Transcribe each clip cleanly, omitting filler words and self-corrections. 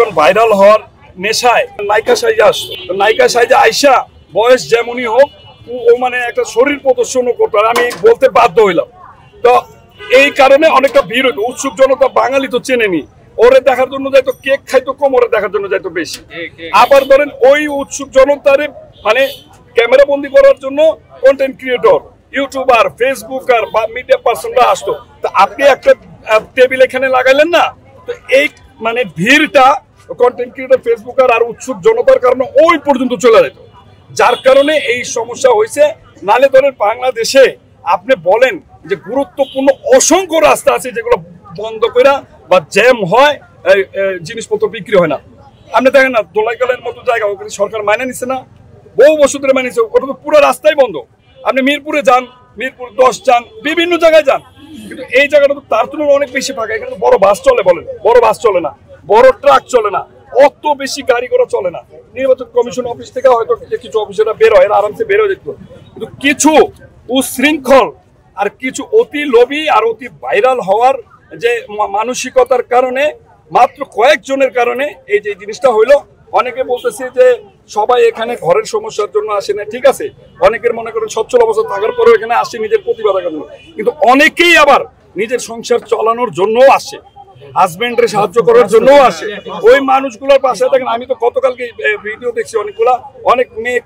এখন ভাইরাল হওয়ার নেশায় নায়িকা সাইজে আসতো, নায়িকা সাইজে আইসা বয়স যেমনই হোক ও মানে একটা শরীর প্রদর্শনও করতো, আমি বলতে বাধ্য হইলাম। তো এই কারণে অনেকটা ভিড় হইতো, উৎসুক জনতা বাঙালি তো চেনেনি, ওরে দেখার জন্য যাইতো কেক খাইতো কম, ওরে দেখার জন্য যাইতো বেশি। আবার ধরেন ওই উৎসুক জনতারে মানে ক্যামেরা বন্দি করার জন্য কন্টেন্ট ক্রিয়েটর, ইউটিউবার, ফেসবুকার বা মিডিয়া পার্সনরা আসতো। তো আপনি একটা টেবিল এখানে লাগাইলেন না, তো এই মানে ভিড়টা কন্টেন্ট ক্রিয়েটর, ফেসবুকার আর উৎসুক জনতার কারণে ওই পর্যন্ত চলে যেত, যার কারণে এই সমস্যা হয়েছে। নালে ধরেন বাংলাদেশে আপনি বলেন যে গুরুত্বপূর্ণ অসংখ্য রাস্তা আছে যেগুলো বন্ধ করে বা জ্যাম হয়, জিনিসপত্র বিক্রি হয় না। আপনি দেখেন না দোলাইকালের মতো জায়গা ওখানে সরকার মাইনে নিচ্ছে না, বহু বছর ধরে মাইনে নিচ্ছে, ওটা তো পুরো রাস্তাই বন্ধ। আপনি মিরপুরে যান, মিরপুর 10 যান, বিভিন্ন জায়গায় যান, কিন্তু এই জায়গাটা তো তার তুলনায় অনেক বেশি ফাঁকা। এখানে বড় বাস চলে, বলেন বড় বাস চলে না, বড় ট্রাক চলে না, অত বেশি গাড়ি ঘোড়া চলে না। নির্বাচন কমিশন অফিস থেকে হয়তো কিছু অফিসাররা বের হয়, আরামসে বের হয়ে যেত, কিন্তু কিছু উশৃঙ্খল আর কিছু অতি লোভী আর অতি ভাইরাল হওয়ার যে মানসিকতার কারণে, মাত্র কয়েকজনের কারণে এই যে জিনিসটা হইলো। অনেকে বলতেছে যে সবাই এখানে ঘরের সমস্যার জন্য আসে না, ঠিক আছে, অনেকের মনে করেন সচ্ছল অবস্থা থাকার পরেও এখানে আসে নিজের প্রতিবাদের জন্য, কিন্তু অনেকেই আবার নিজের সংসার চালানোর জন্যও আসে, হাজবেন্ডের সাহায্য করার জন্যও আসে। ওই মানুষগুলোর পাশে দেখেন, আমি তো গতকালকে ভিডিও দেখছি, অনেক মেয়ে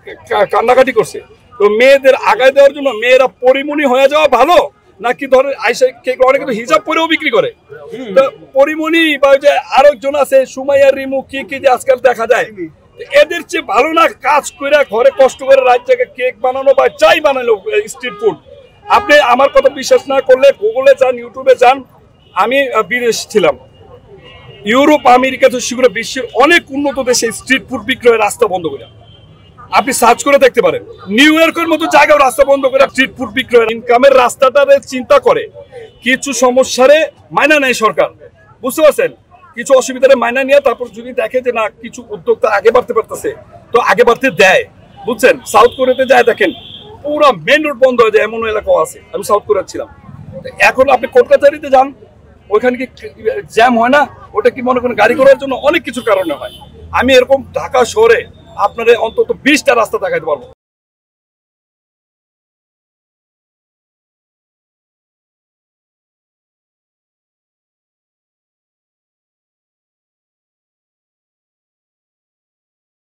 কান্নাকাটি করছে। তো মেয়েদের আগায় দেওয়ার জন্য মেয়েরা পরিমণি হয়ে যাওয়া ভালো নাকি ধরে আইসা অনেকে তো হিজাব পরেও বিক্রি করে, তো পরিমণি বা যে আরেকজন আছে সুমাইয়া রিমু কি কি যে আজকাল দেখা যায়, এদের চেয়ে ভালো না কাজ করে ঘরে কষ্ট করে রাত জায়গায় কেক বানানো বা চাই বানালো স্ট্রিট ফুড। আপনি আমার কথা বিশ্বাস না করলে গুগলে যান, ইউটিউবে যান, আমি বিদেশ ছিলাম, ইউরোপ আমেরিকা তো সেগুলো বিশ্বের অনেক উন্নত দেশে স্ট্রিট ফুড বিক্রয়ের রাস্তা বন্ধ করে, আপনি সার্চ করে দেখতে পারেন, নিউ ইয়র্কের মতো জায়গায় রাস্তা বন্ধ করে স্ট্রিট ফুড বিক্রয় ইনকামের রাস্তাটারে চিন্তা করে কিছু সমস্যারে মাইনা নেয় সরকার, বুঝতে পারছেন, কিছু অসুবিধারে মাইনা নিয়ে তারপর যদি দেখে যে না কিছু উদ্যোক্তা আগে বাড়তে পারতেছে তো আগে বাড়তে দেয়, বুঝছেন। সাউথ কোরিয়াতে যায় দেখেন পুরো মেন রোড বন্ধ হয়ে যায়, এমন এলাকাও আছে, আমি সাউথ কোরিয়া ছিলাম। এখন আপনি কলকাতাতে যান, ওইখানে কি জ্যাম হয় না? ওটা কি মনে করেন গাড়ি ঘোড়ার জন্য অনেক কিছু কারণে হয়। আমি এরকম ঢাকা শহরে আপনাদের অন্তত 20টা রাস্তা দেখাইতে পারবো।